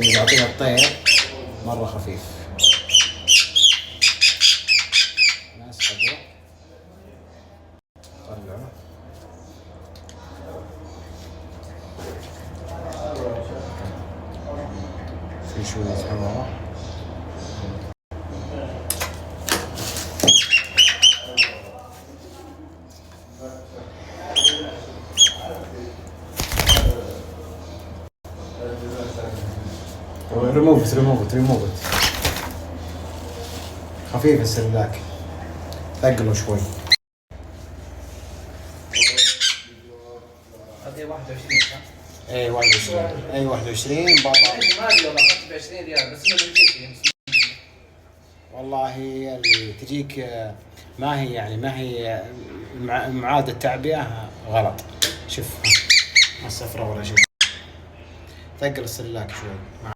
اللي يعطيها الطير مرة خفيف. ناس خضرة طلعه في شوية حمرة. ريموفت خفيف السلاك، ثقله شوي. هذه 21 صح؟ اي 21. اي 21 ما ادري والله اخذت ب 20 ريال بس ما بتجيك. والله هي اللي تجيك ما هي يعني ما هي معاد التعبئة غلط. شوف ما الصفرة ولا شيء، ثقل السلاك شوي.